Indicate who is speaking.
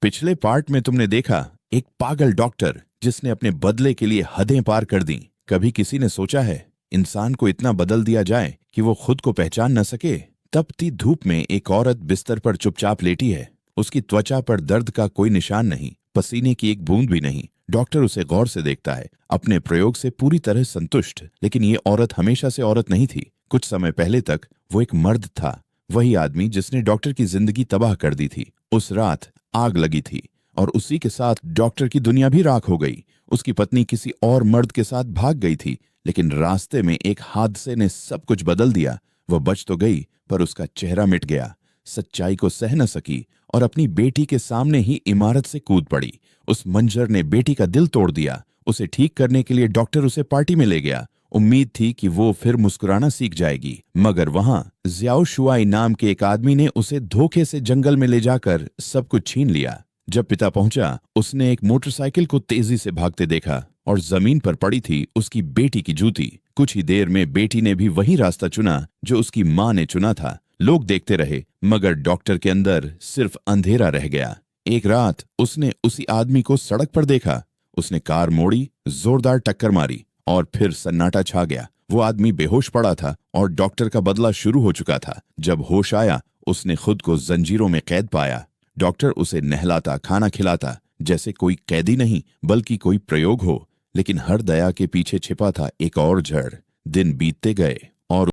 Speaker 1: पिछले पार्ट में तुमने देखा एक पागल डॉक्टर जिसने अपने बदले के लिए हदें पार कर दी। कभी किसी ने सोचा है इंसान को इतना बदल दिया जाए कि वो खुद को पहचान न सके। तपती धूप में एक औरत बिस्तर पर चुपचाप लेटी है। उसकी त्वचा पर दर्द का कोई निशान नहीं, पसीने की एक बूंद भी नहीं। डॉक्टर उसे गौर से देखता है, अपने प्रयोग से पूरी तरह संतुष्ट। लेकिन ये औरत हमेशा से औरत नहीं थी। कुछ समय पहले तक वो एक मर्द था, वही आदमी जिसने डॉक्टर की जिंदगी तबाह कर दी थी। उस रात आग लगी थी और उसी के साथ डॉक्टर की दुनिया भी राख हो गई। उसकी पत्नी किसी और मर्द के साथ भाग गई थी, लेकिन रास्ते में एक हादसे ने सब कुछ बदल दिया। वह बच तो गई, पर उसका चेहरा मिट गया। सच्चाई को सह न सकी और अपनी बेटी के सामने ही इमारत से कूद पड़ी। उस मंजर ने बेटी का दिल तोड़ दिया। उसे ठीक करने के लिए डॉक्टर उसे पार्टी में ले गया। उम्मीद थी कि वो फिर मुस्कुराना सीख जाएगी, मगर वहां जियाओ शुआई नाम के एक आदमी ने उसे धोखे से जंगल में ले जाकर सब कुछ छीन लिया। जब पिता पहुंचा, उसने एक मोटरसाइकिल को तेजी से भागते देखा और जमीन पर पड़ी थी उसकी बेटी की जूती। कुछ ही देर में बेटी ने भी वही रास्ता चुना जो उसकी मां ने चुना था। लोग देखते रहे, मगर डॉक्टर के अंदर सिर्फ अंधेरा रह गया। एक रात उसने उसी आदमी को सड़क पर देखा। उसने कार मोड़ी, जोरदार टक्कर मारी और फिर सन्नाटा छा गया। वो आदमी बेहोश पड़ा था और डॉक्टर का बदला शुरू हो चुका था। जब होश आया, उसने खुद को जंजीरों में कैद पाया। डॉक्टर उसे नहलाता, खाना खिलाता, जैसे कोई कैदी नहीं बल्कि कोई प्रयोग हो। लेकिन हर दया के पीछे छिपा था एक और जड़। दिन बीतते गए और